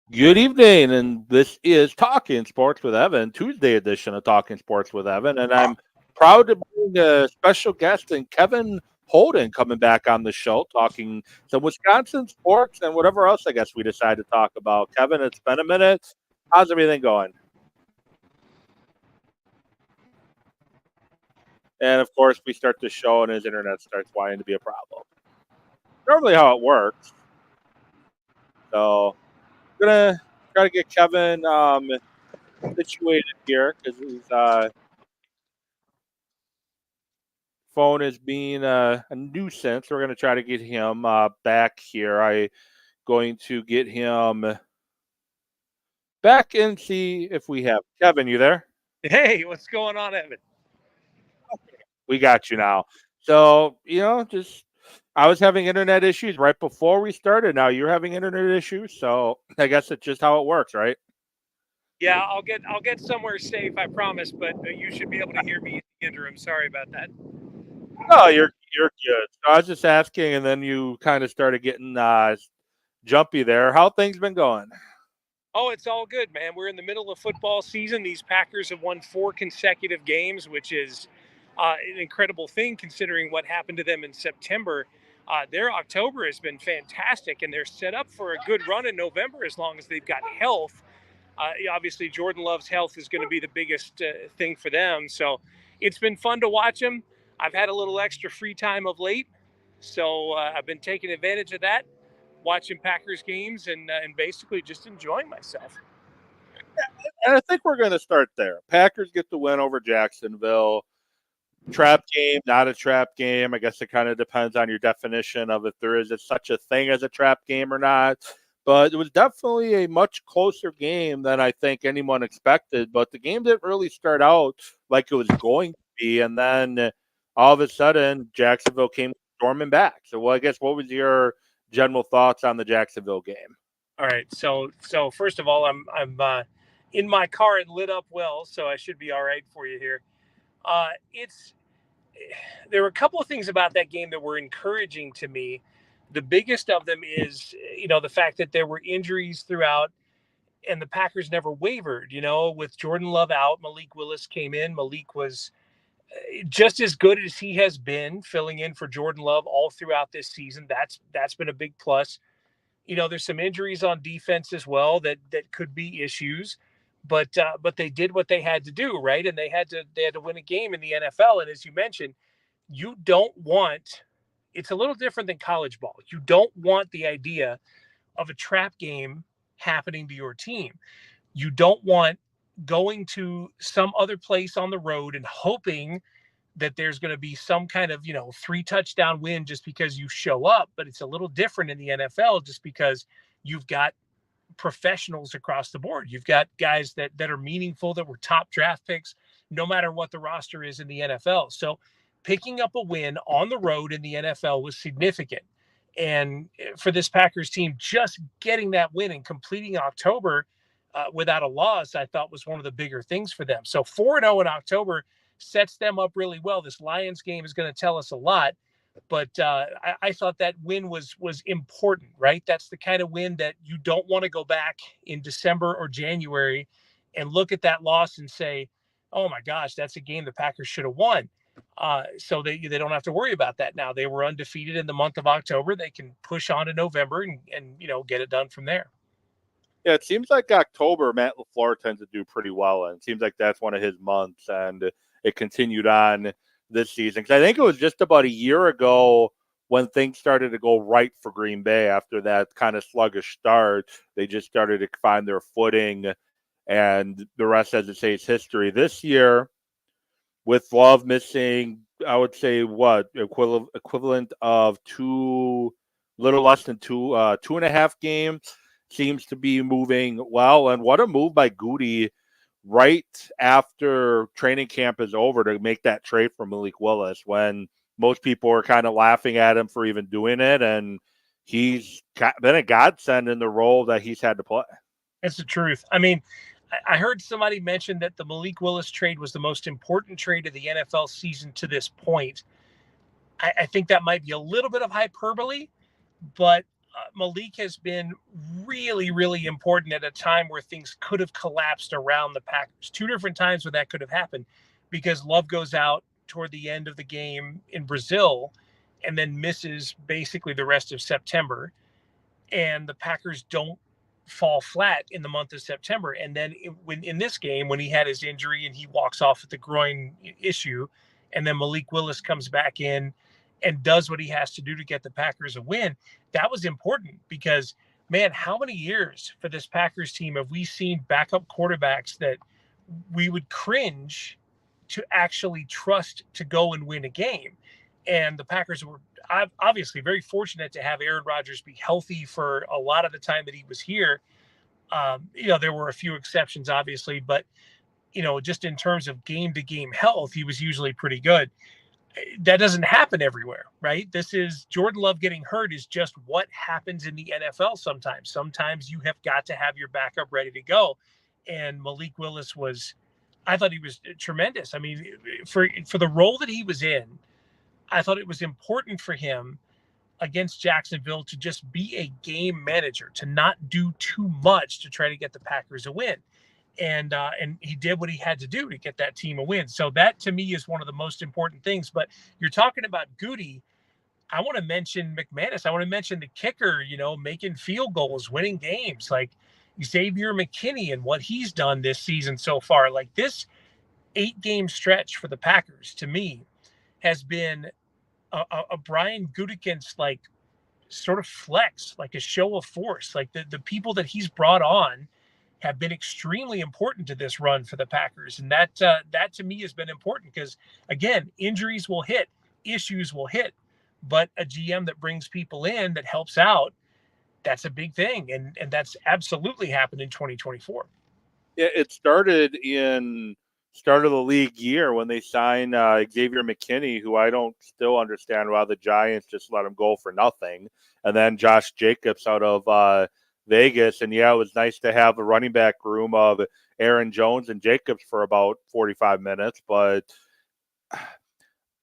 Good evening, and this is Talking Sports with Evan, Tuesday edition of Talking Sports with Evan, and I'm proud to bring a special guest and Kevin Holden coming back on the show, talking some Wisconsin sports and whatever else I guess we decide to talk about. Kevin, it's been a minute. How's everything going? And of course, we start the show, and his internet starts wanting to be a problem. Normally, how it works. So, I'm gonna try to get Kevin situated here because his phone is being a nuisance. We're going to try to get him back here. I going to get him back and see if we have Kevin. You there? Hey, what's going on, Evan? We got you now. So just I was having internet issues right before we started. Now you're having internet issues. So I guess it's just how it works, right? Yeah, I'll get somewhere safe, I promise. But you should be able to hear me in the interim. Sorry about that. No, you're good. So I was just asking, and then you kind of started getting jumpy there. How things been going? Oh, it's all good, man. We're in the middle of football season. These Packers have won 4 consecutive games, which is an incredible thing considering what happened to them in September. Their October has been fantastic, and they're set up for a good run in November as long as they've got health. Obviously, Jordan Love's health is going to be the biggest thing for them. So it's been fun to watch them. I've had a little extra free time of late, so I've been taking advantage of that, watching Packers games and basically just enjoying myself. And I think we're going to start there. Packers get the win over Jacksonville. Trap game, not a trap game. I guess it kind of depends on your definition of if there is such a thing as a trap game or not. But it was definitely a much closer game than I think anyone expected. But the game didn't really start out like it was going to be. And then all of a sudden, Jacksonville came storming back. So, well, I guess what was your general thoughts on the Jacksonville game? All right, so first of all, I'm in my car and lit up well, so I should be all right for you here. It's There were a couple of things about that game that were encouraging to me. The biggest of them is, the fact that there were injuries throughout and the Packers never wavered. With Jordan Love out, Malik Willis came in. Malik was just as good as he has been filling in for Jordan Love all throughout this season. That's been a big plus. There's some injuries on defense as well that could be issues, but they did what they had to do, right? And they had to win a game in the NFL. And as you mentioned, you don't want it's a little different than college ball. You don't want the idea of a trap game happening to your team. You don't want going to some other place on the road and hoping that there's going to be some kind of 3 touchdown win just because you show up. But it's a little different in the NFL just because you've got professionals across the board. You've got guys that are meaningful, that were top draft picks, no matter what the roster is in the NFL. So picking up a win on the road in the NFL was significant. And for this Packers team, just getting that win and completing October without a loss, I thought was one of the bigger things for them. So 4-0 in October sets them up really well. This Lions game is going to tell us a lot, but I thought that win was important, right? That's the kind of win that you don't want to go back in December or January and look at that loss and say, "Oh my gosh, that's a game the Packers should have won." So they don't have to worry about that now. They were undefeated in the month of October. They can push on to November and get it done from there. Yeah, it seems like October, Matt LaFleur tends to do pretty well, and it seems like that's one of his months, and it continued on this season. Because I think it was just about a year ago when things started to go right for Green Bay after that kind of sluggish start. They just started to find their footing, and the rest, as it says, history. This year, with Love missing, I would say what equivalent of little less than 2.5 games, seems to be moving well. And what a move by Goody right after training camp is over to make that trade for Malik Willis when most people are kind of laughing at him for even doing it. And he's been a godsend in the role that he's had to play. That's the truth. I mean, I heard somebody mention that the Malik Willis trade was the most important trade of the NFL season to this point. I think that might be a little bit of hyperbole, but Malik has been really, really important at a time where things could have collapsed around the Packers. Two different times where that could have happened, because Love goes out toward the end of the game in Brazil and then misses basically the rest of September. And the Packers don't fall flat in the month of September. And then when in this game, when he had his injury and he walks off with the groin issue, and then Malik Willis comes back in and does what he has to do to get the Packers a win, that was important because, man, how many years for this Packers team have we seen backup quarterbacks that we would cringe to actually trust to go and win a game? And the Packers were obviously very fortunate to have Aaron Rodgers be healthy for a lot of the time that he was here. There were a few exceptions, obviously, but, just in terms of game to game health, he was usually pretty good. That doesn't happen everywhere, right? This is Jordan Love getting hurt is just what happens in the NFL sometimes. Sometimes you have got to have your backup ready to go. And Malik Willis I thought he was tremendous. I mean, for the role that he was in, I thought it was important for him against Jacksonville to just be a game manager, to not do too much to try to get the Packers a win. And he did what he had to do to get that team a win. So that to me is one of the most important things. But you're talking about Goody. I want to mention McManus. I want to mention the kicker, making field goals, winning games, like Xavier McKinney and what he's done this season so far. Like this 8-game stretch for the Packers, to me, has been a Brian Gutekunst like sort of flex, like a show of force. Like the people that he's brought on have been extremely important to this run for the Packers. And that to me has been important because, again, injuries will hit, issues will hit, but a GM that brings people in that helps out, that's a big thing. And that's absolutely happened in 2024. Yeah, it started in start of the league year when they signed Xavier McKinney, who I don't still understand why the Giants just let him go for nothing. And then Josh Jacobs out of Vegas. And yeah, it was nice to have a running back room of Aaron Jones and Jacobs for about 45 minutes. But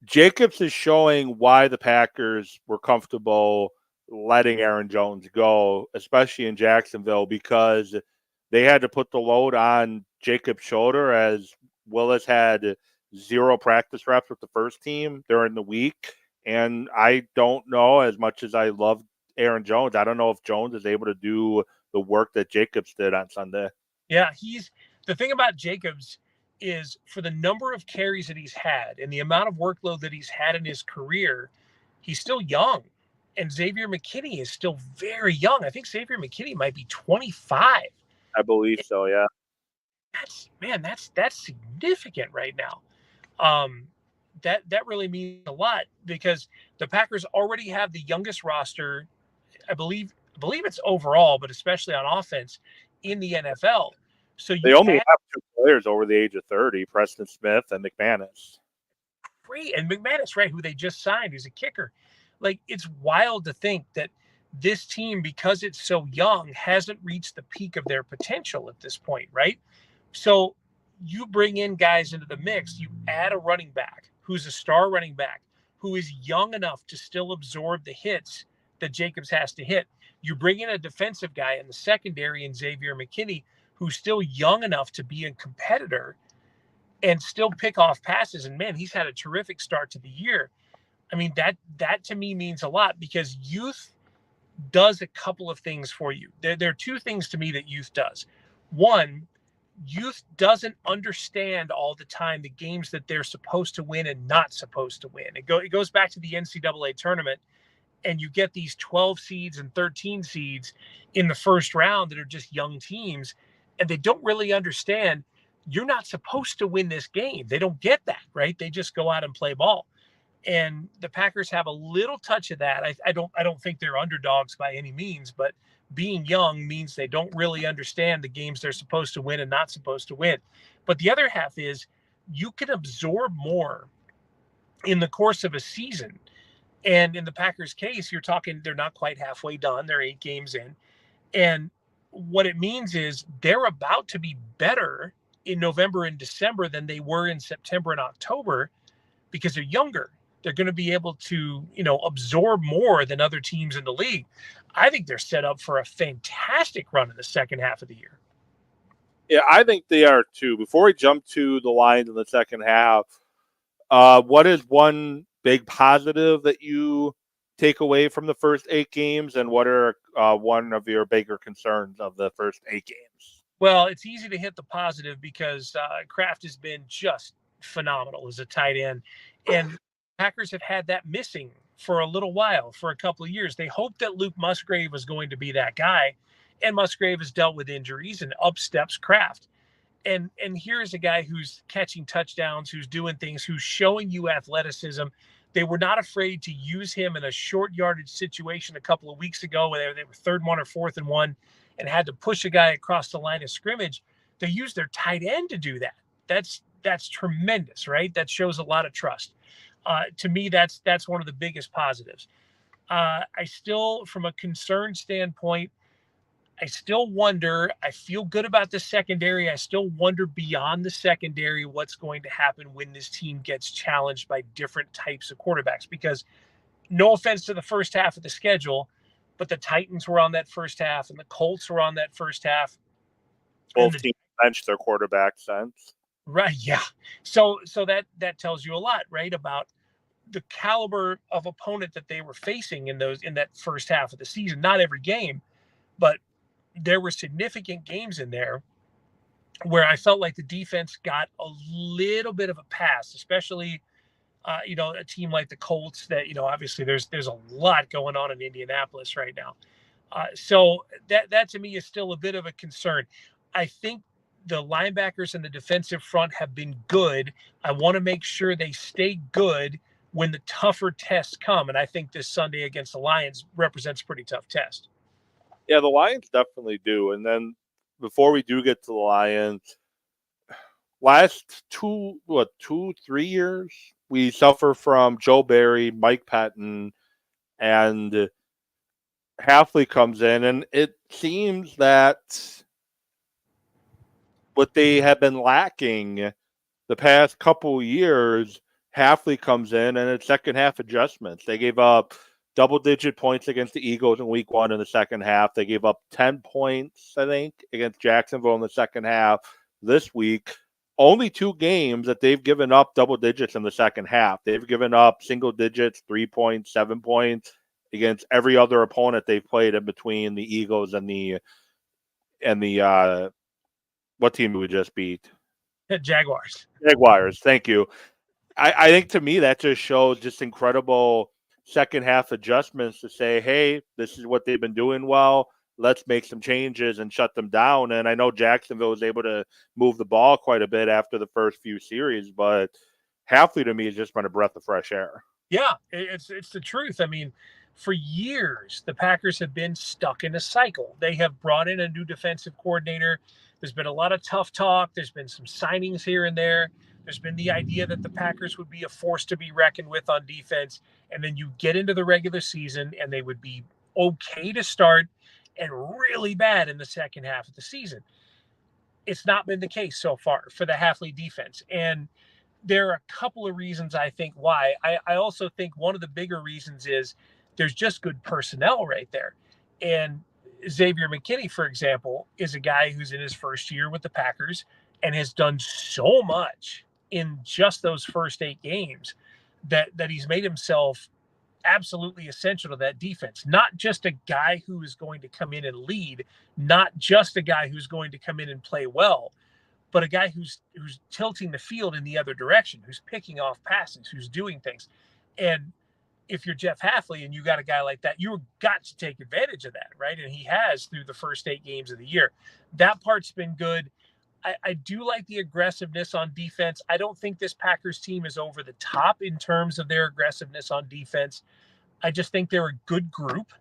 Jacobs is showing why the Packers were comfortable letting Aaron Jones go, especially in Jacksonville, because they had to put the load on Jacobs' shoulder as Willis had 0 practice reps with the first team during the week. And I don't know, as much as I love Aaron Jones, I don't know if Jones is able to do the work that Jacobs did on Sunday. Yeah, the thing about Jacobs is for the number of carries that he's had and the amount of workload that he's had in his career, he's still young. And Xavier McKinney is still very young. I think Xavier McKinney might be 25. I believe so, yeah. That's significant right now. That really means a lot because the Packers already have the youngest roster, I believe it's overall, but especially on offense in the NFL. So they only have 2 players over the age of 30, Preston Smith and McManus. Great. And McManus, right, who they just signed, who's a kicker. Like, it's wild to think that this team, because it's so young, hasn't reached the peak of their potential at this point, right? So you bring in guys into the mix, you add a running back who's a star running back, who is young enough to still absorb the hits that Jacobs has to hit. You bring in a defensive guy in the secondary in Xavier McKinney, who's still young enough to be a competitor and still pick off passes. And man, he's had a terrific start to the year. I mean, that to me means a lot because youth does a couple of things for you. There are 2 things to me that youth does. One, youth doesn't understand all the time the games that they're supposed to win and not supposed to win. It goes back to the NCAA tournament, and you get these 12 seeds and 13 seeds in the first round that are just young teams, and they don't really understand you're not supposed to win this game. They don't get that, right? They just go out and play ball. And the Packers have a little touch of that. I don't think they're underdogs by any means, but being young means they don't really understand the games they're supposed to win and not supposed to win. But the other half is you can absorb more in the course of a season. And in the Packers case, you're talking, they're not quite halfway done. They're 8 games in. And what it means is they're about to be better in November and December than they were in September and October because they're younger. They're going to be able to, absorb more than other teams in the league. I think they're set up for a fantastic run in the second half of the year. Yeah, I think they are too. Before we jump to the Lions in the second half, what is one big positive that you take away from the first 8 games, and what are one of your bigger concerns of the first 8 games? Well, it's easy to hit the positive because Kraft has been just phenomenal as a tight end, and Packers have had that missing for a little while, for a couple of years. They hoped that Luke Musgrave was going to be that guy, and Musgrave has dealt with injuries, and up steps Kraft. And here's a guy who's catching touchdowns, who's doing things, who's showing you athleticism. They were not afraid to use him in a short yardage situation a couple of weeks ago where they were 3rd and 1 or 4th and 1 and had to push a guy across the line of scrimmage. They used their tight end to do that. That's tremendous, right? That shows a lot of trust. To me, that's one of the biggest positives. I still, from a concern standpoint, I still wonder. I feel good about the secondary. I still wonder beyond the secondary what's going to happen when this team gets challenged by different types of quarterbacks. Because no offense to the first half of the schedule, but the Titans were on that first half and the Colts were on that first half. Both teams benched their quarterback since. Right. Yeah. So that tells you a lot, right, about the caliber of opponent that they were facing in that first half of the season. Not every game, but there were significant games in there where I felt like the defense got a little bit of a pass, especially, a team like the Colts that, obviously there's a lot going on in Indianapolis right now. So that to me is still a bit of a concern. I think the linebackers and the defensive front have been good. I want to make sure they stay good when the tougher tests come. And I think this Sunday against the Lions represents a pretty tough test. Yeah, the Lions definitely do. And then before we do get to the Lions, last 3 years, we suffer from Joe Barry, Mike Patton, and Halfley comes in, and it seems that what they have been lacking the past couple years, Halfley comes in and it's second half adjustments. They gave up double-digit points against the Eagles in week 1 in the second half. They gave up 10 points, I think, against Jacksonville in the second half this week. Only 2 games that they've given up double digits in the second half. They've given up single digits, 3 points, 7 points against every other opponent they've played in between the Eagles and the what team did we just beat? Jaguars. Jaguars. Thank you. I think to me that just shows just incredible second half adjustments to say, hey, this is what they've been doing well. Let's make some changes and shut them down. And I know Jacksonville was able to move the ball quite a bit after the first few series, but Halfley to me has just been a breath of fresh air. Yeah, it's the truth. I mean, for years, the Packers have been stuck in a cycle. They have brought in a new defensive coordinator. There's been a lot of tough talk. There's been some signings here and there. There's been the idea that the Packers would be a force to be reckoned with on defense. And then you get into the regular season and they would be okay to start and really bad in the second half of the season. It's not been the case so far for the Halfley defense. And there are a couple of reasons I think why. I also think one of the bigger reasons is there's just good personnel right there. And Xavier McKinney, for example, is a guy who's in his first year with the Packers and has done so much in just those first 8 games that he's made himself absolutely essential to that defense. Not just a guy who is going to come in and lead, not just a guy who's going to come in and play well, but a guy who's tilting the field in the other direction, who's picking off passes, who's doing things. And if you're Jeff Halfley and you got a guy like that, you've got to take advantage of that, right? And he has through the first 8 games of the year. That part's been good. I do like the aggressiveness on defense. I don't think this Packers team is over the top in terms of their aggressiveness on defense. I just think they're a good group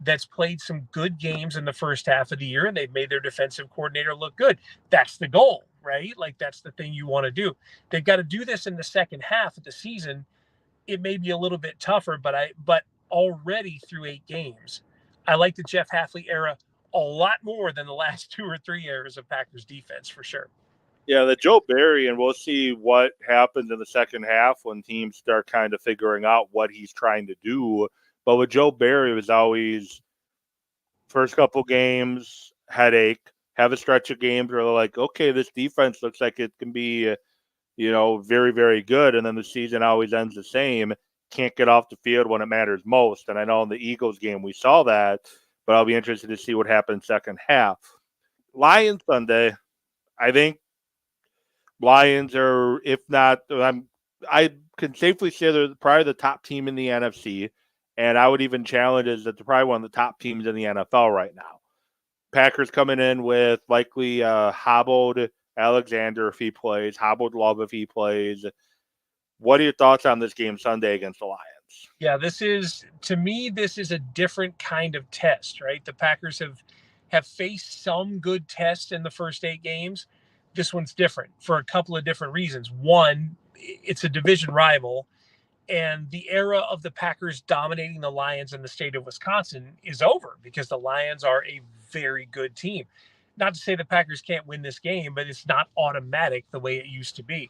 that's played some good games in the first half of the year, and they've made their defensive coordinator look good. That's the goal, right? Like, that's the thing you want to do. They've got to do this in the second half of the season. It may be a little bit tougher, but already through 8 games, I like the Jeff Halfley era a lot more than the last 2 or 3 eras of Packers defense, for sure. Yeah, the Joe Barry, and we'll see what happens in the second half when teams start kind of figuring out what he's trying to do. But with Joe Barry, it was always first couple games, headache, have a stretch of games where they're like, okay, this defense looks like it can be, very, very good. And then the season always ends the same. Can't get off the field when it matters most. And I know in the Eagles game we saw that, but I'll be interested to see what happens second half. Lions Sunday, I think Lions are, if not, I can safely say they're probably the top team in the NFC, and I would even challenge is that they're probably one of the top teams in the NFL right now. Packers coming in with likely hobbled Alexander if he plays, hobbled Love if he plays. What are your thoughts on this game Sunday against the Lions? Yeah, to me, this is a different kind of test, right? The Packers have faced some good tests in the first 8 games. This one's different for a couple of different reasons. One, it's a division rival, and the era of the Packers dominating the Lions in the state of Wisconsin is over because the Lions are a very good team. Not to say the Packers can't win this game, but it's not automatic the way it used to be.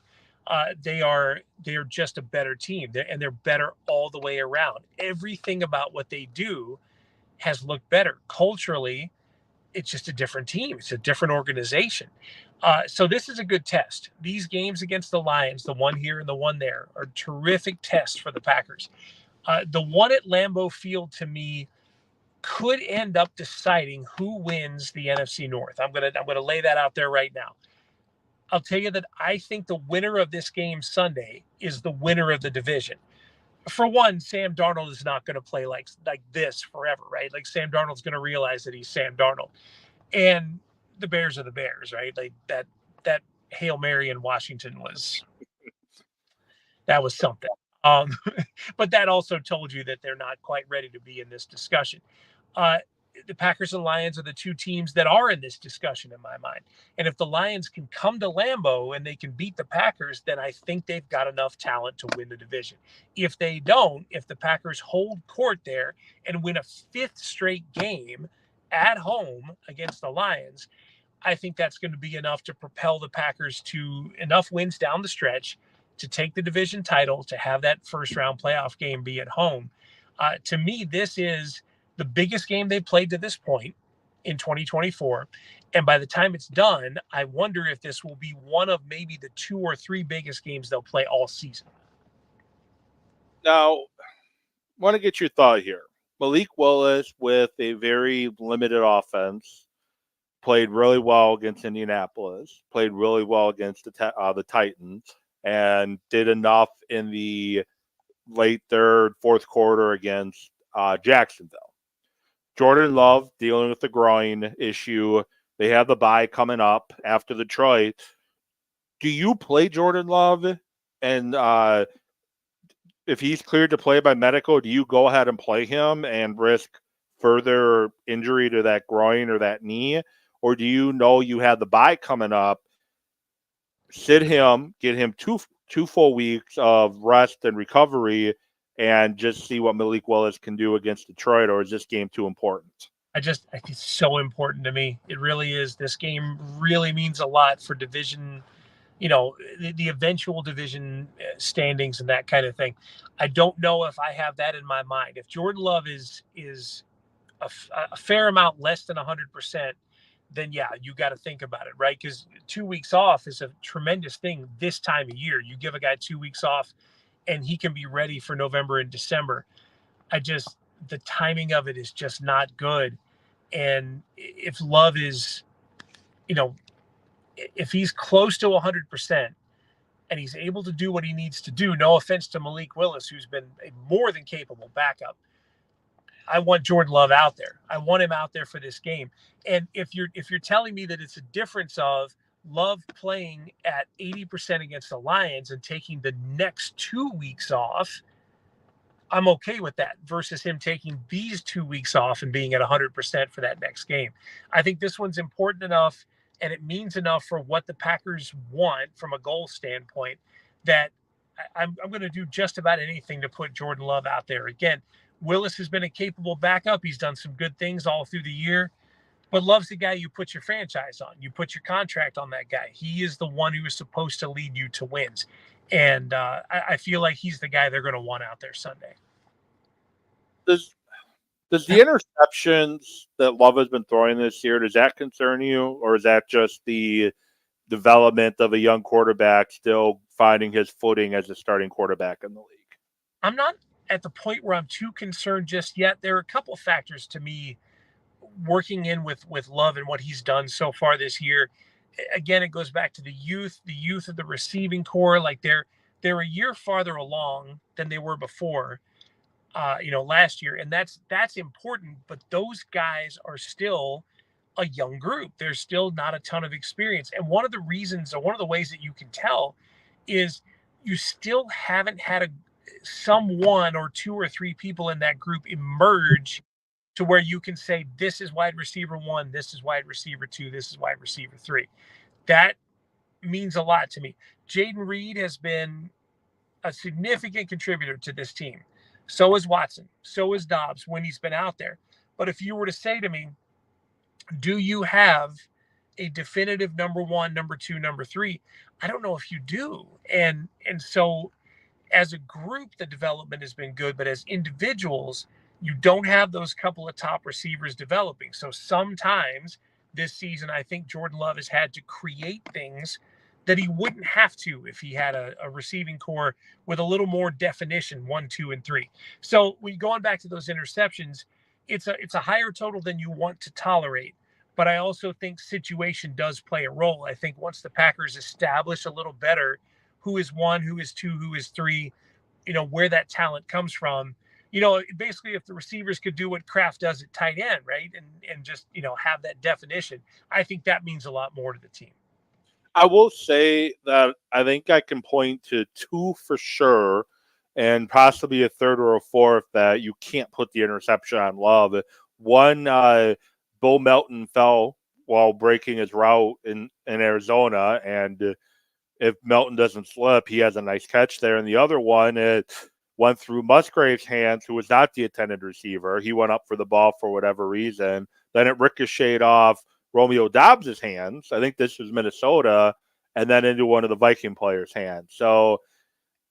They are just a better team, and they're better all the way around. Everything about what they do has looked better culturally. It's just a different team. It's a different organization. So this is a good test. These games against the Lions, the one here and the one there, are terrific tests for the Packers. The one at Lambeau Field, to me, could end up deciding who wins the NFC North. I'm gonna lay that out there right now. I'll tell you that I think the winner of this game Sunday is the winner of the division. For one, Sam Darnold is not going to play like this forever, right? Like Sam Darnold's going to realize that he's Sam Darnold, and the Bears are the Bears, right? Like that Hail Mary in Washington was something. Um, but that also told you that they're not quite ready to be in this discussion. Uh, the Packers and Lions are the two teams that are in this discussion in my mind. And if the Lions can come to Lambeau and they can beat the Packers, then I think they've got enough talent to win the division. If they don't, if the Packers hold court there and win a fifth straight game at home against the Lions, I think that's going to be enough to propel the Packers to enough wins down the stretch to take the division title, to have that first round playoff game be at home. To me, this is the biggest game they've played to this point in 2024. And by the time it's done, I wonder if this will be one of maybe the 2 or 3 biggest games they'll play all season. Now, want to get your thought here. Malik Willis with a very limited offense played really well against Indianapolis, played really well against the Titans, and did enough in the late third, fourth quarter against Jacksonville. Jordan Love dealing with the groin issue. They have the bye coming up after Detroit. Do you play Jordan Love? And if he's cleared to play by medical, do you go ahead and play him and risk further injury to that groin or that knee? Or do you know you have the bye coming up, sit him, get him two full weeks of rest and recovery, and just see what Malik Willis can do against Detroit, or is this game too important? I think it's so important to me. It really is. This game really means a lot for division, the eventual division standings and that kind of thing. I don't know if I have that in my mind. If Jordan Love is a fair amount less than 100%, then yeah, you got to think about it, right? Because 2 weeks off is a tremendous thing this time of year. You give a guy 2 weeks off, and he can be ready for November and December. The timing of it is just not good. And if Love is, if he's close to 100% and he's able to do what he needs to do, no offense to Malik Willis, who's been a more than capable backup, I want Jordan Love out there. I want him out there for this game. And if you're telling me that it's a difference of Love playing at 80% against the Lions and taking the next 2 weeks off, I'm okay with that versus him taking these 2 weeks off and being at 100% for that next game. I think this one's important enough and it means enough for what the Packers want from a goal standpoint that I'm going to do just about anything to put Jordan Love out there. Again, Willis has been a capable backup. He's done some good things all through the year. But Love's the guy you put your franchise on. You put your contract on that guy. He is the one who is supposed to lead you to wins. And I feel like he's the guy they're going to want out there Sunday. Does the interceptions that Love has been throwing this year, does that concern you? Or is that just the development of a young quarterback still finding his footing as a starting quarterback in the league? I'm not at the point where I'm too concerned just yet. There are a couple factors to me working in with Love and what he's done so far this year. Again, it goes back to the youth of the receiving core. Like they're a year farther along than they were before, last year, and that's important. But those guys are still a young group. There's still not a ton of experience, and one of the reasons, or one of the ways that you can tell, is you still haven't had a someone or two or three people in that group emerge to where you can say, this is wide receiver one, this is wide receiver two, this is wide receiver three. That means a lot to me. Jaden Reed has been a significant contributor to this team. So is Watson. So is Dobbs when he's been out there. But if you were to say to me, do you have a definitive number one, number two, number three? I don't know if you do. And so as a group, the development has been good, but as individuals, you don't have those couple of top receivers developing. So sometimes this season, I think Jordan Love has had to create things that he wouldn't have to if he had a receiving core with a little more definition, 1, 2, and 3. So when going back to those interceptions, it's a higher total than you want to tolerate. But I also think situation does play a role. I think once the Packers establish a little better who is one, who is two, who is three, where that talent comes from. Basically, if the receivers could do what Kraft does at tight end, right, and just have that definition, I think that means a lot more to the team. I will say that I think I can point to two for sure, and possibly a third or a fourth that you can't put the interception on Love. One, Bo Melton fell while breaking his route in Arizona, and if Melton doesn't slip, he has a nice catch there. And the other one, it went through Musgrave's hands, who was not the intended receiver. He went up for the ball for whatever reason. Then it ricocheted off Romeo Dobbs' hands. I think this was Minnesota, and then into one of the Viking players' hands. So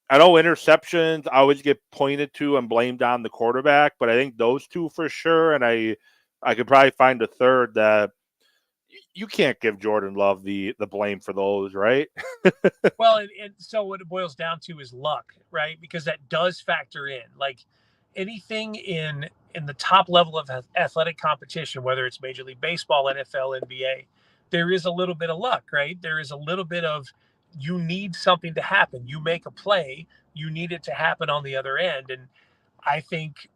I know interceptions always get pointed to and blamed on the quarterback, but I think those two for sure. And I could probably find a third that you can't give Jordan Love the blame for those, right? Well, and so what it boils down to is luck, right? Because that does factor in. Like anything in the top level of athletic competition, whether it's Major League Baseball, NFL, NBA, there is a little bit of luck, right? There is a little bit of you need something to happen. You make a play, you need it to happen on the other end. And I think,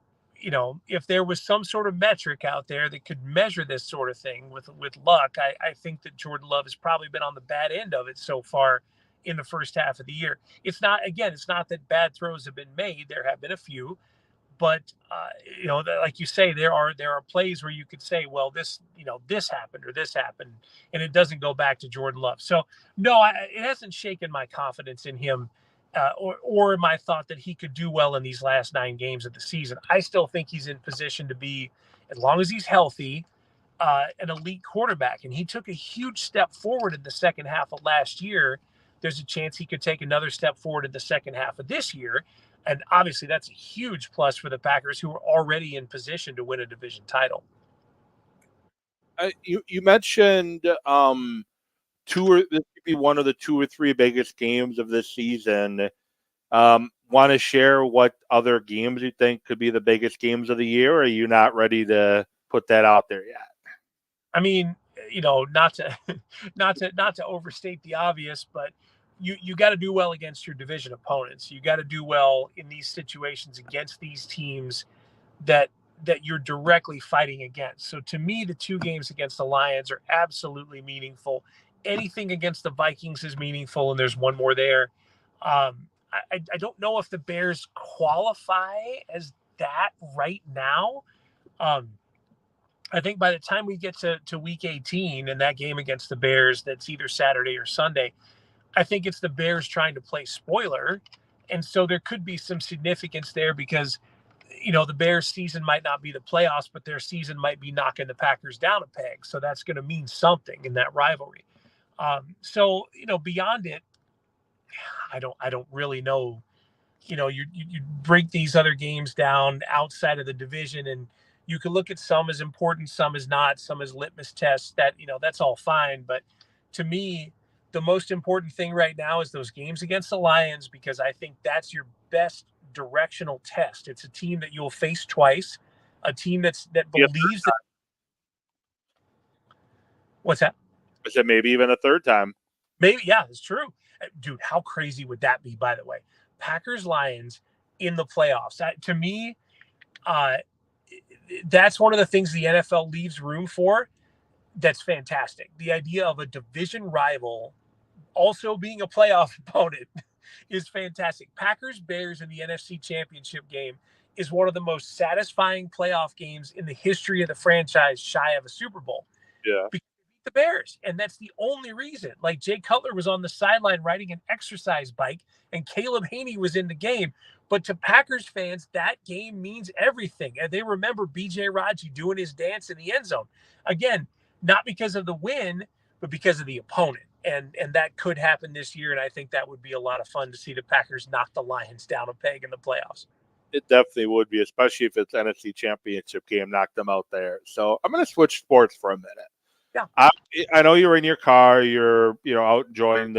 if there was some sort of metric out there that could measure this sort of thing with luck, I think that Jordan Love has probably been on the bad end of it so far in the first half of the year. It's not that bad throws have been made. There have been a few, but like you say, there are plays where you could say, well, this happened or this happened, and it doesn't go back to Jordan Love. So no, it hasn't shaken my confidence in him, or my thought that he could do well in these last 9 games of the season. I still think he's in position to be, as long as he's healthy, an elite quarterback. And he took a huge step forward in the second half of last year. There's a chance he could take another step forward in the second half of this year. And obviously that's a huge plus for the Packers, who are already in position to win a division title. You mentioned this could be one of the 2 or 3 biggest games of this season. Want to share what other games you think could be the biggest games of the year, or are you not ready to put that out there yet? I mean, not to not to overstate the obvious, but you got to do well against your division opponents. You got to do well in these situations against these teams that you're directly fighting against. So to me, the 2 games against the Lions are absolutely meaningful. Anything against the Vikings is meaningful, and there's one more there. I don't know if the Bears qualify as that right now. I think by the time we get to week 18 and that game against the Bears, that's either Saturday or Sunday, I think it's the Bears trying to play spoiler. And so there could be some significance there because the Bears season might not be the playoffs, but their season might be knocking the Packers down a peg. So that's going to mean something in that rivalry. So beyond it, I don't really know. You break these other games down outside of the division, and you can look at some as important, some as not, some as litmus tests. That that's all fine, but to me, the most important thing right now is those games against the Lions, because I think that's your best directional test. It's a team that you'll face twice, a team that Yeah, believes that. What's that? I said maybe even a third time. Maybe, yeah, it's true. Dude, how crazy would that be, by the way? Packers Lions in the playoffs. To me, uh, that's one of the things the NFL leaves room for. That's fantastic. The idea of a division rival also being a playoff opponent is fantastic. Packers Bears in the NFC Championship game is one of the most satisfying playoff games in the history of the franchise, shy of a Super Bowl. Yeah. Because the Bears, and that's the only reason. Like, Jay Cutler was on the sideline riding an exercise bike, and Caleb Haney was in the game. But to Packers fans, that game means everything, and they remember B.J. Raji doing his dance in the end zone. Again, not because of the win, but because of the opponent, and that could happen this year. And I think that would be a lot of fun to see the Packers knock the Lions down a peg in the playoffs. It definitely would be, especially if it's NFC Championship game, knock them out there. So I'm going to switch sports for a minute. Yeah, I know you're in your car. You're out enjoying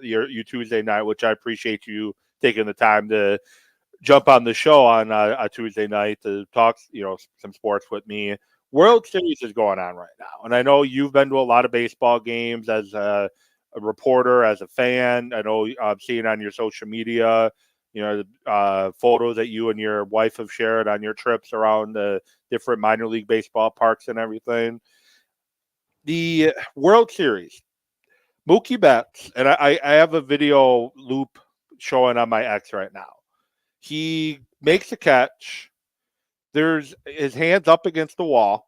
your Tuesday night, which I appreciate you taking the time to jump on the show on a Tuesday night to talk some sports with me. World Series is going on right now, and I know you've been to a lot of baseball games as a reporter, as a fan. I know I'm seeing on your social media, photos that you and your wife have shared on your trips around the different minor league baseball parks and everything. The World Series, Mookie Betts, and I have a video loop showing on my X right now. He makes a catch. There's his hands up against the wall.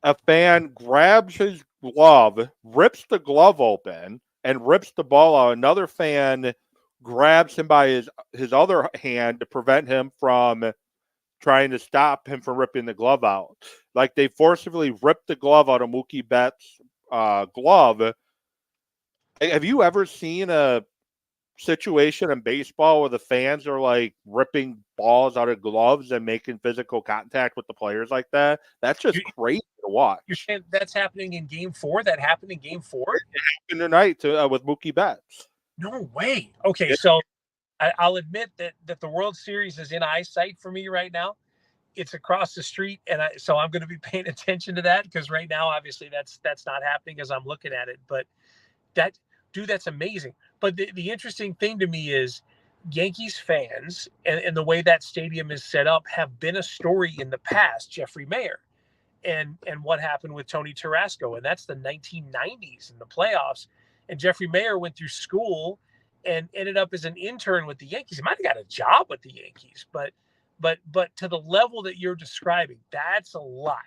A fan grabs his glove, rips the glove open, and rips the ball out. Another fan grabs him by his other hand to prevent him from trying to stop him from ripping the glove out. Like, they forcibly ripped the glove out of Mookie Betts' glove. Have you ever seen a situation in baseball where the fans are like ripping balls out of gloves and making physical contact with the players like that? That's just crazy to watch. You're saying that's happening in Game 4? That happened in Game 4? It happened tonight with Mookie Betts. No way. Okay, so I'll admit that the World Series is in eyesight for me right now. It's across the street, and so I'm going to be paying attention to that, because right now, obviously, that's not happening as I'm looking at it. But that's amazing. But the interesting thing to me is Yankees fans and the way that stadium is set up have been a story in the past. Jeffrey Mayer and what happened with Tony Tarasco, and that's the 1990s in the playoffs. And Jeffrey Mayer went through school and ended up as an intern with the Yankees. He might have got a job with the Yankees, but to the level that you're describing, that's a lot.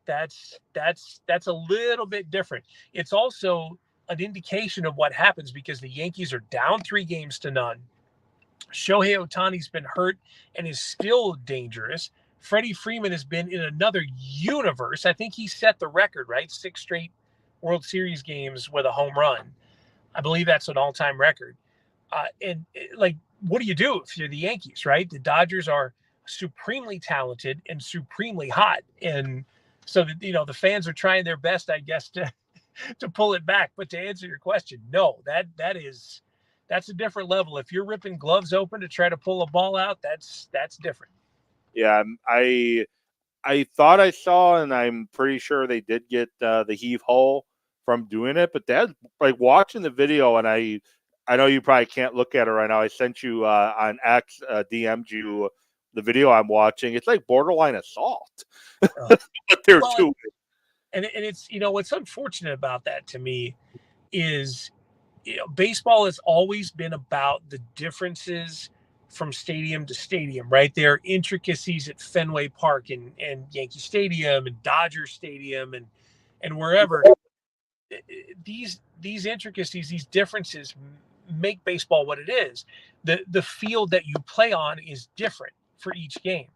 That's a little bit different. It's also an indication of what happens, because the Yankees are down 3-0. Shohei Ohtani's been hurt and is still dangerous. Freddie Freeman has been in another universe. I think he set the record, right? 6 straight World Series games with a home run. I believe that's an all-time record. What do you do if you're the Yankees, right? The Dodgers are supremely talented and supremely hot. And so, the fans are trying their best, I guess, to pull it back. But to answer your question, no, that's a different level. If you're ripping gloves open to try to pull a ball out, that's different. Yeah, I thought I saw, and I'm pretty sure they did get the heave ho from doing it. But that's like watching the video, and I know you probably can't look at it right now. I sent you on X, DM'd you the video I'm watching. It's like borderline assault. What they're doing. And it's, what's unfortunate about that to me is, baseball has always been about the differences from stadium to stadium, right? There are intricacies at Fenway Park and Yankee Stadium and Dodger Stadium and wherever. These intricacies, these differences make baseball what it is. The field that you play on is different for each game.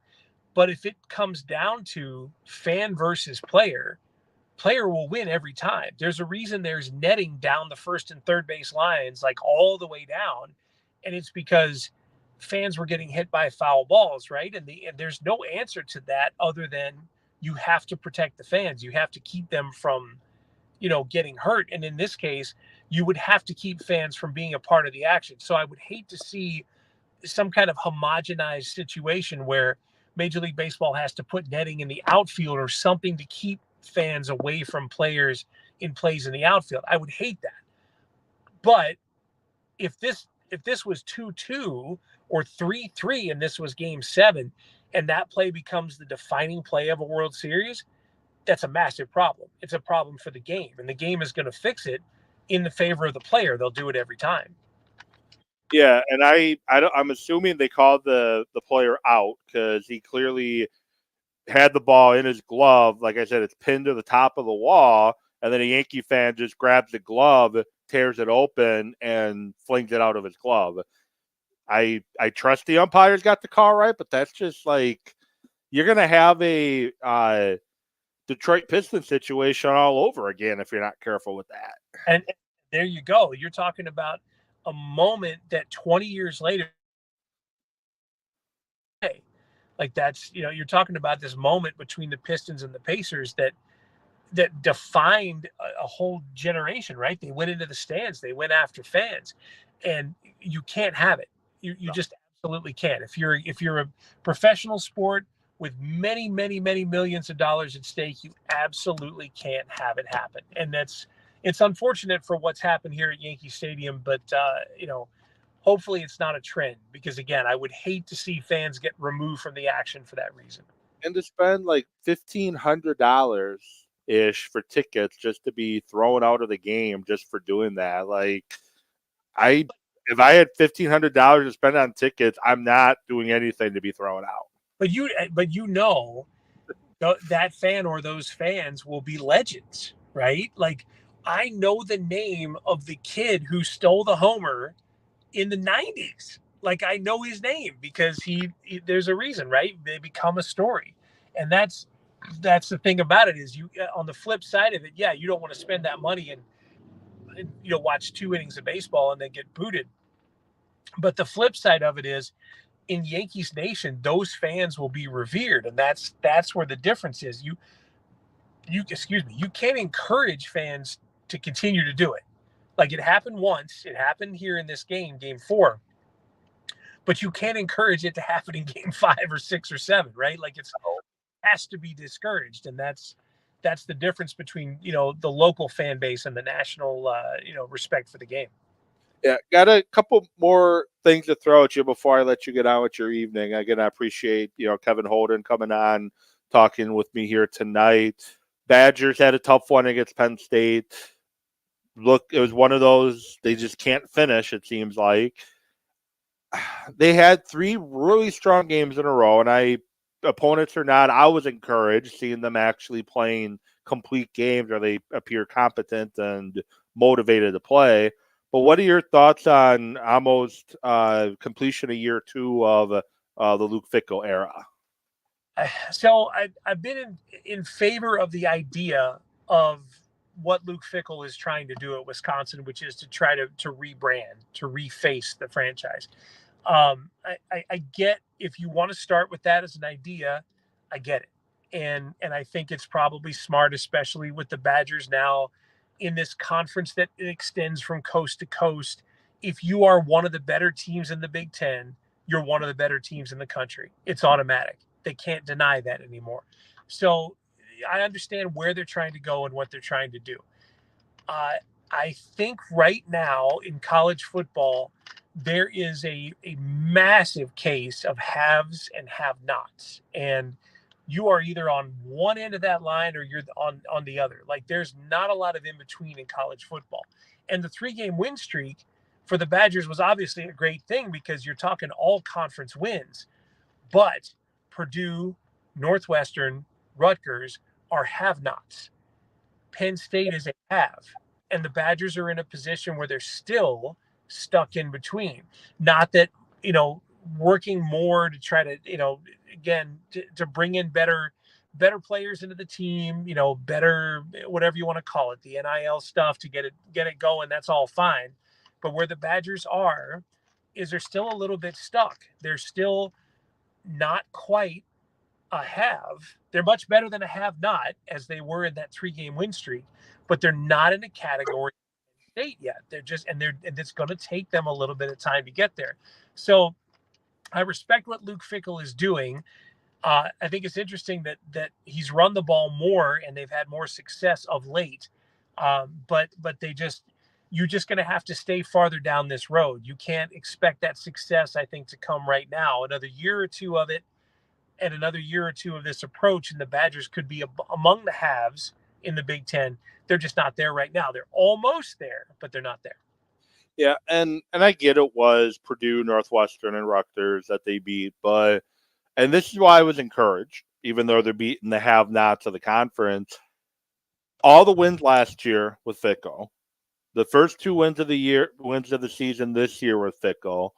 But if it comes down to fan versus player, player will win every time. There's a reason there's netting down the first and third base lines, like all the way down. And it's because fans were getting hit by foul balls, right? And there's no answer to that other than you have to protect the fans. You have to keep them from, getting hurt. And in this case, you would have to keep fans from being a part of the action. So I would hate to see some kind of homogenized situation where Major League Baseball has to put netting in the outfield or something to keep fans away from players in plays in the outfield. I would hate that. But if this was 2-2 or 3-3 and this was game 7 and that play becomes the defining play of a World Series, that's a massive problem. It's a problem for the game, and the game is going to fix it in the favor of the player. They'll do it every time. Yeah, and I'm assuming they called the player out because he clearly had the ball in his glove. Like I said, it's pinned to the top of the wall, and then a Yankee fan just grabs the glove, tears it open, and flings it out of his glove. I trust the umpires got the call right, but that's just like you're gonna have a Detroit Pistons situation all over again if you're not careful with that. And there you go. You're talking about a moment that 20 years later, like that's, you're talking about this moment between the Pistons and the Pacers that defined a whole generation, right? They went into the stands, they went after fans, and you can't have it. You just absolutely can't. If you're a professional sport with many, many, many millions of dollars at stake, you absolutely can't have it happen. And it's unfortunate for what's happened here at Yankee Stadium, but hopefully it's not a trend, because again, I would hate to see fans get removed from the action for that reason. And to spend like $1,500 ish for tickets just to be thrown out of the game just for doing that. Like if I had $1,500 to spend on tickets, I'm not doing anything to be thrown out. But that fan or those fans will be legends, right? Like, I know the name of the kid who stole the homer in the 90s. Like, I know his name because there's a reason, right? They become a story. And that's the thing about it is, you on the flip side of it, yeah, you don't want to spend that money and watch 2 innings of baseball and then get booted. But the flip side of it is, in Yankees Nation, those fans will be revered, and that's where the difference is. You can't encourage fans to continue to do it. Like, it happened once, it happened here in this game 4, but you can't encourage it to happen in game 5 or 6 or 7, right? Like, it has to be discouraged, and that's the difference between the local fan base and the national respect for the game. Yeah, got a couple more things to throw at you before I let you get on with your evening. Again, I appreciate Kevin Holden coming on, talking with me here tonight. Badgers had a tough one against Penn State. Look, it was one of those they just can't finish, it seems like. They had 3 really strong games in a row, and opponents or not, I was encouraged seeing them actually playing complete games where they appear competent and motivated to play. But what are your thoughts on almost completion of year 2 of the Luke Fickell era? So I've been in favor of the idea of what Luke Fickell is trying to do at Wisconsin, which is to try to rebrand, to reface the franchise. I get, if you want to start with that as an idea, I get it. And I think it's probably smart, especially with the Badgers now in this conference that it extends from coast to coast. If you are one of the better teams in the Big Ten, you're one of the better teams in the country. It's automatic. They can't deny that anymore. So I understand where they're trying to go and what they're trying to do. I think right now in college football, there is a massive case of haves and have-nots. And you are either on one end of that line or you're on the other. Like, there's not a lot of in between in college football. And the 3-game win streak for the Badgers was obviously a great thing because you're talking all conference wins. But Purdue, Northwestern, Rutgers are have-nots. Penn State is a have. And the Badgers are in a position where they're still stuck in between. Not that, working more to try to, again, to bring in better players into the team, better, whatever you want to call it, the NIL stuff to get it going. That's all fine. But where the Badgers are is they're still a little bit stuck. They're still not quite a have. They're much better than a have not, as they were in that 3-game win streak, but they're not in a category state yet. And it's going to take them a little bit of time to get there. So I respect what Luke Fickell is doing. I think it's interesting that he's run the ball more and they've had more success of late. But you're just going to have to stay farther down this road. You can't expect that success, I think, to come right now. Another year or two of it, and another year or two of this approach, and the Badgers could be among the haves in the Big Ten. They're just not there right now. They're almost there, but they're not there. Yeah, and I get it was Purdue, Northwestern, and Rutgers that they beat, and this is why I was encouraged, even though they're beating the have-nots of the conference. All the wins last year with Fickell, the first 2 wins of the season this year with Fickell,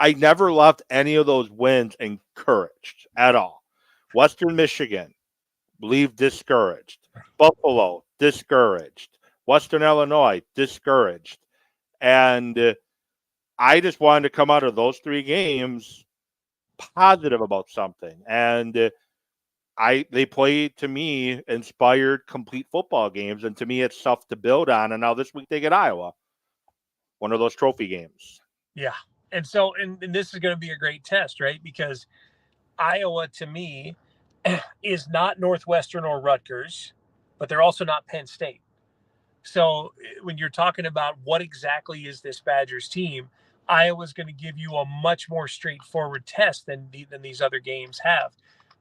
I never left any of those wins encouraged at all. Western Michigan, believe discouraged. Buffalo, discouraged. Western Illinois, discouraged. And I just wanted to come out of those 3 games positive about something. And they play, to me, inspired, complete football games. And to me, it's stuff to build on. And now this week they get Iowa, one of those trophy games. Yeah. And so, and this is going to be a great test, right? Because Iowa, to me, is not Northwestern or Rutgers, but they're also not Penn State. So when you're talking about what exactly is this Badgers team, Iowa's going to give you a much more straightforward test than these other games have.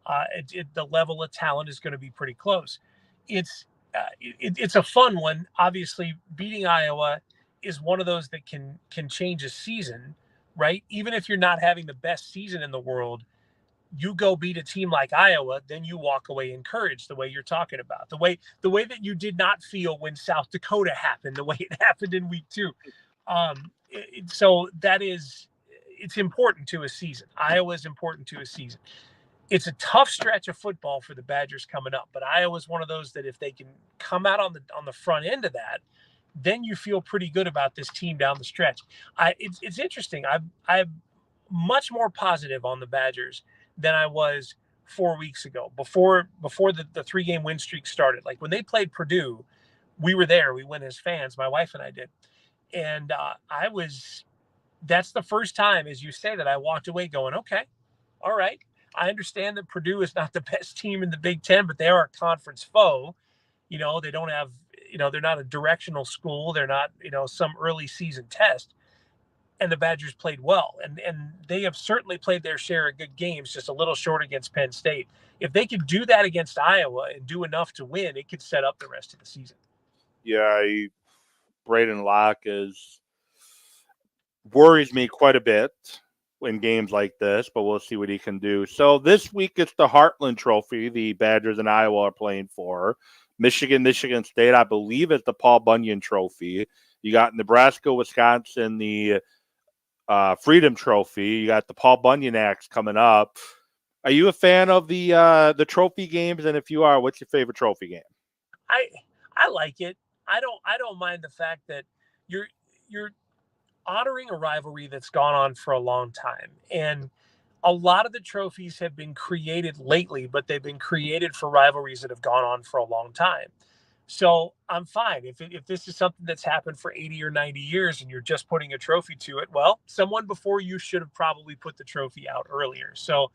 The level of talent is going to be pretty close. It's a fun one. Obviously, beating Iowa is one of those that can change a season, right? Even if you're not having the best season in the world, you go beat a team like Iowa, then you walk away encouraged the way you're talking about. The way that you did not feel when South Dakota happened, the way it happened in week 2. So it's important to a season. Iowa is important to a season. It's a tough stretch of football for the Badgers coming up, but Iowa's one of those that if they can come out on the front end of that, then you feel pretty good about this team down the stretch. It's interesting. I'm much more positive on the Badgers than I was 4 weeks ago, before the 3-game win streak started. Like when they played Purdue, we were there. We went as fans, my wife and I did. And that's the first time, as you say, that I walked away going, okay, all right. I understand that Purdue is not the best team in the Big Ten, but they are a conference foe. They don't have, they're not a directional school. They're not, some early season test. And the Badgers played well. And they have certainly played their share of good games, just a little short against Penn State. If they could do that against Iowa and do enough to win, it could set up the rest of the season. Yeah, Braden Locke worries me quite a bit in games like this, but we'll see what he can do. So this week it's the Heartland Trophy the Badgers and Iowa are playing for. Michigan State, I believe, is the Paul Bunyan Trophy. You got Nebraska, Wisconsin, the Freedom Trophy. You got the Paul Bunyan Axe coming up. Are you a fan of the trophy games? And if you are, what's your favorite trophy game? I like it. I don't mind the fact that you're honoring a rivalry that's gone on for a long time. And a lot of the trophies have been created lately, but they've been created for rivalries that have gone on for a long time. So I'm fine. If this is something that's happened for 80 or 90 years and you're just putting a trophy to it, well, someone before you should have probably put the trophy out earlier. So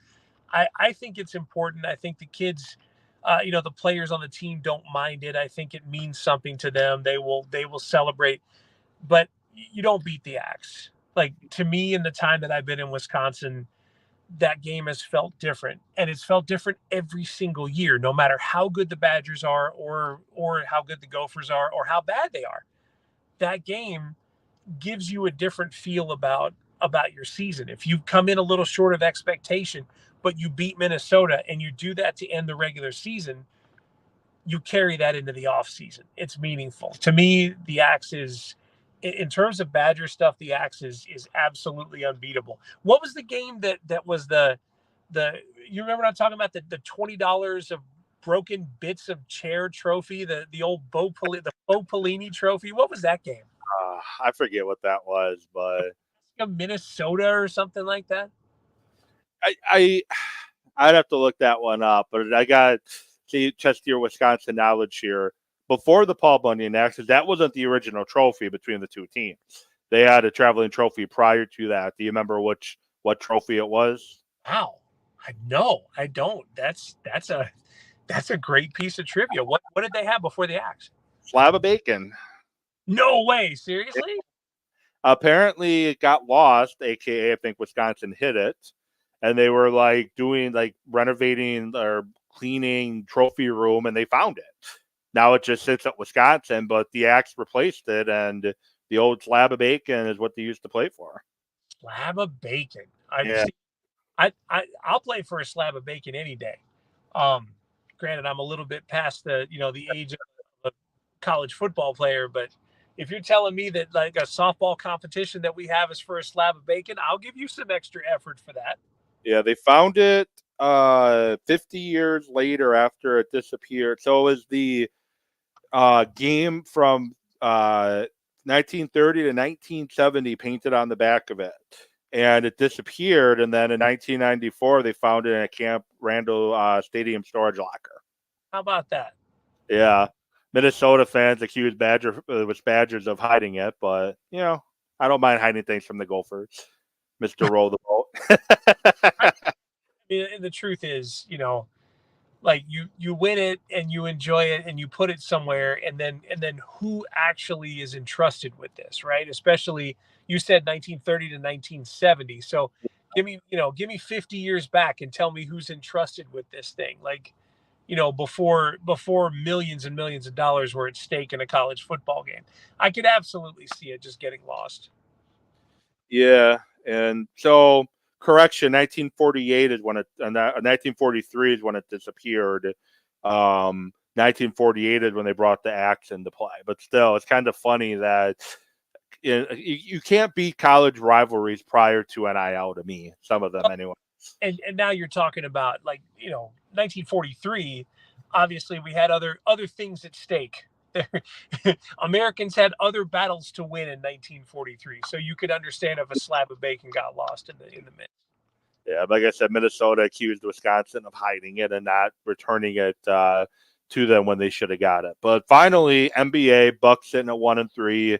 I think it's important. I think the kids, the players on the team don't mind it. I think it means something to them. They will celebrate, but you don't beat the axe. Like, to me, in the time that I've been in Wisconsin, that game has felt different, and it's felt different every single year, no matter how good the Badgers are or how good the Gophers are or how bad they are. That game gives you a different feel about your season. If you come in a little short of expectation, but you beat Minnesota and you do that to end the regular season, you carry that into the off season. It's meaningful. To me, the axe is in terms of Badger stuff, the Axe is absolutely unbeatable. What was the game that was the you remember what I'm talking about, the $20 of broken bits of chair trophy, the old the Bo Pelini trophy? What was that game? I forget what that was, but Minnesota or something like that. I I'd have to look that one up. But I got Chester, Wisconsin knowledge here. Before the Paul Bunyan accident, that wasn't the original trophy between the two teams. They had a traveling trophy prior to that. Do you remember what trophy it was? Wow, I don't. That's a great piece of trivia. What did they have before the Axe? Slab of bacon. No way, seriously? Apparently, it got lost, aka I think Wisconsin hit it, and they were like doing like renovating or cleaning trophy room, and they found it. Now it just sits at Wisconsin, but the Axe replaced it, and the old slab of bacon is what they used to play for. Slab of bacon. Yeah. I'll play for a slab of bacon any day. Um, Granted, I'm a little bit past the age of a college football player, but if you're telling me that like a softball competition that we have is for a slab of bacon, I'll give you some extra effort for that. Yeah, they found it 50 years later after it disappeared. So it was the game from 1930 to 1970 painted on the back of it. And it disappeared. And then in 1994, they found it in a Camp Randall Stadium storage locker. How about that? Yeah. Minnesota fans accused Badgers of hiding it, but, I don't mind hiding things from the Gophers. Mr. Roll the Boat. I mean, and the truth is, like you win it and you enjoy it and you put it somewhere, and then who actually is entrusted with this, right? Especially you said 1930 to 1970. So give me 50 years back and tell me who's entrusted with this thing. Like, before millions and millions of dollars were at stake in a college football game. I could absolutely see it just getting lost. Yeah, and so correction, 1948 is when 1943 is when it disappeared. 1948 is when they brought the axe into play. But still, it's kind of funny that you can't beat college rivalries prior to NIL to me. Some of them, anyway. And now you're talking about 1943. Obviously, we had other things at stake. Americans had other battles to win in 1943, so you could understand if a slab of bacon got lost in the mix. Yeah, like I said, Minnesota accused Wisconsin of hiding it and not returning it to them when they should have got it. But finally, NBA Bucks sitting at 1-3,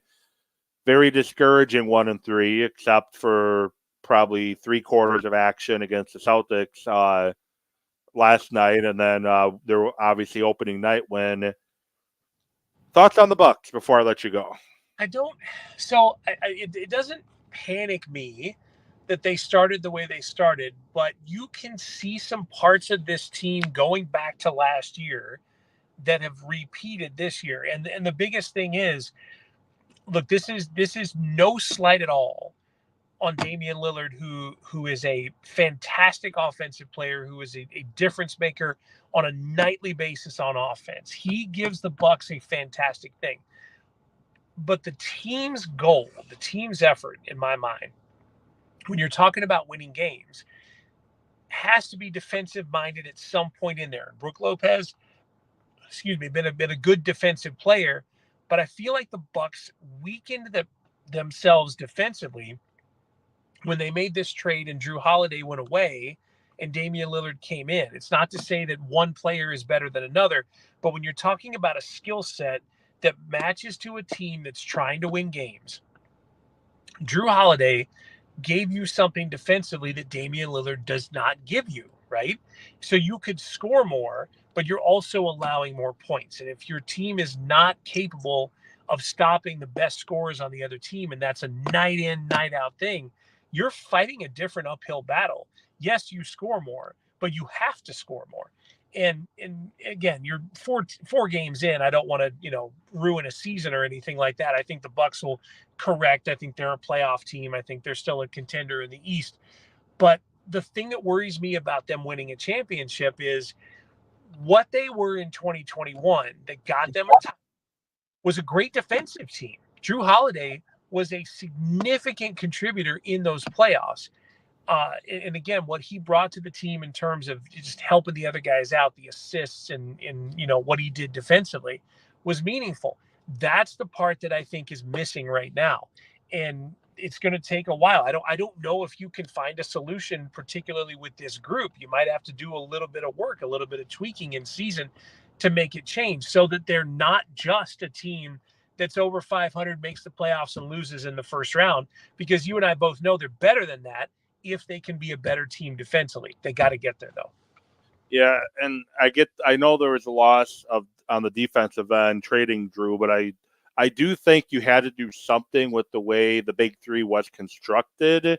very discouraging 1-3, except for probably 3/4 of action against the Celtics last night, and then there were obviously opening night win. Thoughts on the Bucks before I let you go? I don't. So it doesn't panic me that they started the way they started, but you can see some parts of this team going back to last year that have repeated this year. And the biggest thing is, look, this is no slight at all on Damian Lillard, who is a fantastic offensive player, who is a difference maker on a nightly basis on offense. He gives the Bucks a fantastic thing. But the team's goal, the team's effort, in my mind, when you're talking about winning games, has to be defensive minded at some point in there. Brook Lopez, been a good defensive player, but I feel like the Bucks weakened themselves defensively when they made this trade and Drew Holiday went away and Damian Lillard came in. It's not to say that one player is better than another, but when you're talking about a skill set that matches to a team that's trying to win games, Drew Holiday gave you something defensively that Damian Lillard does not give you, right? So you could score more, but you're also allowing more points. And if your team is not capable of stopping the best scorers on the other team, and that's a night in, night out thing, you're fighting a different uphill battle. Yes, you score more, but you have to score more. And again, you're four games in. I don't want to ruin a season or anything like that. I think the Bucks will correct. I think they're a playoff team. I think they're still a contender in the East. But the thing that worries me about them winning a championship is what they were in 2021 that got them a title was a great defensive team. Drew Holiday was a significant contributor in those playoffs. And again, what he brought to the team in terms of just helping the other guys out, the assists and what he did defensively was meaningful. That's the part that I think is missing right now. And it's going to take a while. I don't know if you can find a solution, particularly with this group. You might have to do a little bit of work, a little bit of tweaking in season to make it change so that they're not just a team that's over 500, makes the playoffs and loses in the first round, because you and I both know they're better than that if they can be a better team defensively. They got to get there, though. Yeah, and I know there was a loss on the defensive end trading Drew, but I do think you had to do something with the way the big three was constructed,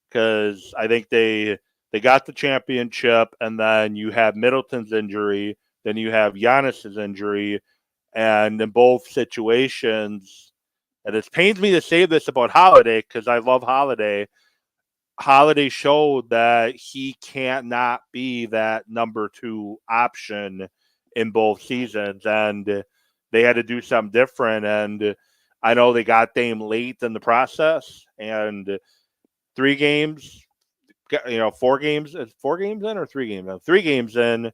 because I think they got the championship, and then you have Middleton's injury, then you have Giannis's injury, and in both situations, and it pains me to say this about Holiday because I love Holiday. Holiday showed that he can't not be that number 2 option in both seasons, and they had to do something different. And I know they got Dame late in the process, and 3 games, 4 games in or 3 games in? 3 games in.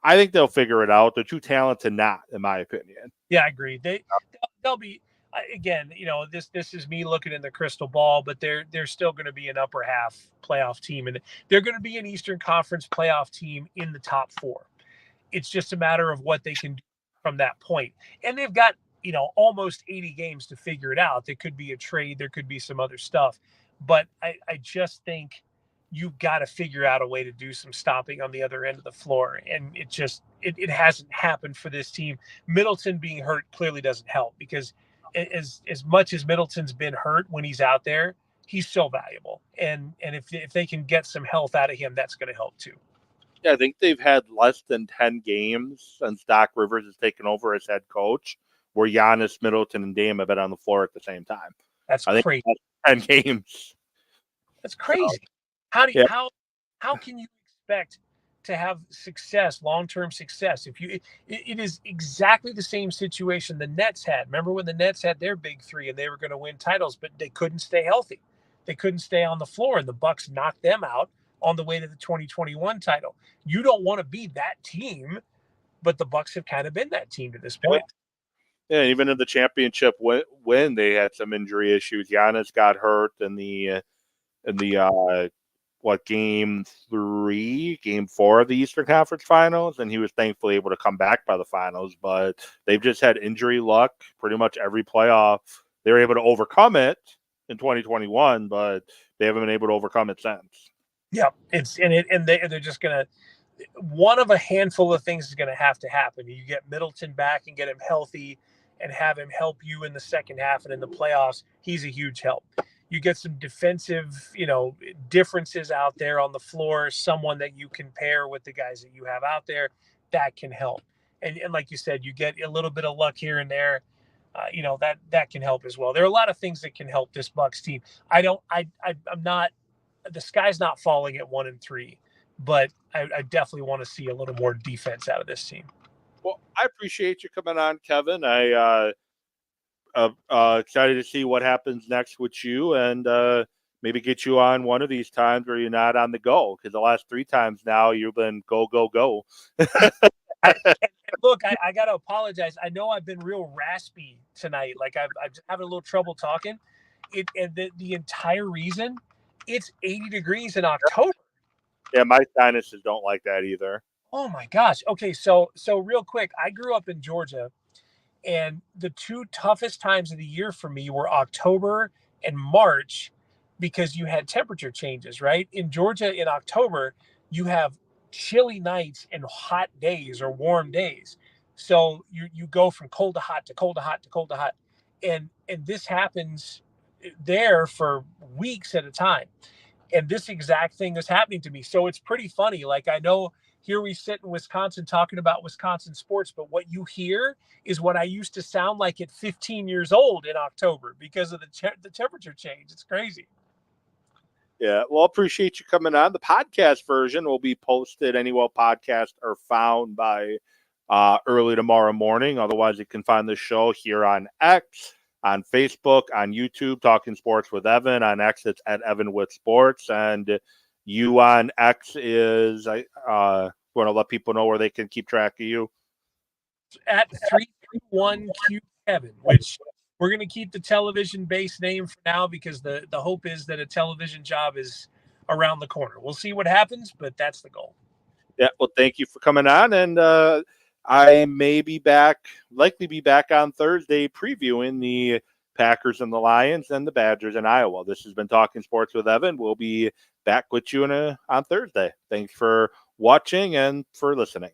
I think they'll figure it out. They're too talented not, in my opinion. Yeah, I agree. They'll be, again, this is me looking in the crystal ball, but they're still going to be an upper half playoff team, and they're going to be an Eastern Conference playoff team in the top 4. It's just a matter of what they can do from that point. And they've got, almost 80 games to figure it out. There could be a trade, there could be some other stuff, but I just think you've got to figure out a way to do some stopping on the other end of the floor. And it hasn't happened for this team. Middleton being hurt clearly doesn't help, because as much as Middleton's been hurt when he's out there, he's so valuable. And if they can get some health out of him, that's going to help too. Yeah, I think they've had less than 10 games since Doc Rivers has taken over as head coach where Giannis, Middleton, and Dame have been on the floor at the same time. That's crazy. 10 games. That's crazy. How can you expect to have success, long-term success, if it is exactly the same situation the Nets had. Remember when the Nets had their big 3 and they were going to win titles, but they couldn't stay healthy. They couldn't stay on the floor, and the Bucks knocked them out on the way to the 2021 title. You don't want to be that team, but the Bucks have kind of been that team to this point. Yeah, even in the championship win, they had some injury issues. Giannis got hurt in the game 4 of the Eastern Conference Finals, and he was thankfully able to come back by the finals. But they've just had injury luck pretty much every playoff. They were able to overcome it in 2021, but they haven't been able to overcome it since. Yeah, they're just gonna. One of a handful of things is going to have to happen. You get Middleton back and get him healthy and have him help you in the second half and in the playoffs. He's a huge help. You get some defensive, differences out there on the floor, someone that you can pair with the guys that you have out there, that can help. And like you said, you get a little bit of luck here and there. That can help as well. There are a lot of things that can help this Bucks team. I'm not, the sky's not falling at 1-3. But I definitely want to see a little more defense out of this team. Well, I appreciate you coming on, Kevin. Excited to see what happens next with you, and maybe get you on one of these times where you're not on the go, because the last 3 times now you've been go, go, go. Look, I got to apologize. I know I've been real raspy tonight. Like I'm having a little trouble talking. The entire reason, it's 80 degrees in October. Yeah, my sinuses don't like that either. Oh my gosh. Okay, so real quick, I grew up in Georgia, and the 2 toughest times of the year for me were October and March, because you had temperature changes, right? In Georgia in October, you have chilly nights and hot days or warm days. So you go from cold to hot to cold to hot to cold to hot. And this happens there for weeks at a time. And this exact thing is happening to me. So it's pretty funny. Like, I know here we sit in Wisconsin talking about Wisconsin sports, but what you hear is what I used to sound like at 15 years old in October because of the temperature change. It's crazy. Yeah, well, appreciate you coming on. The podcast version will be posted anywhere podcasts are found by early tomorrow morning. Otherwise, you can find the show here on X, on Facebook, on YouTube, Talking Sports with Evan. On X, it's at Evan with Sports. And you on X is, I want to let people know where they can keep track of you. At 331Q Kevin, which we're going to keep the television-based name for now because the hope is that a television job is around the corner. We'll see what happens, but that's the goal. Yeah, well, thank you for coming on, and I may be back, likely be back on Thursday previewing the Packers and the Lions and the Badgers in Iowa. This has been Talking Sports with Evan. We'll be back with you on Thursday. Thanks for watching and for listening.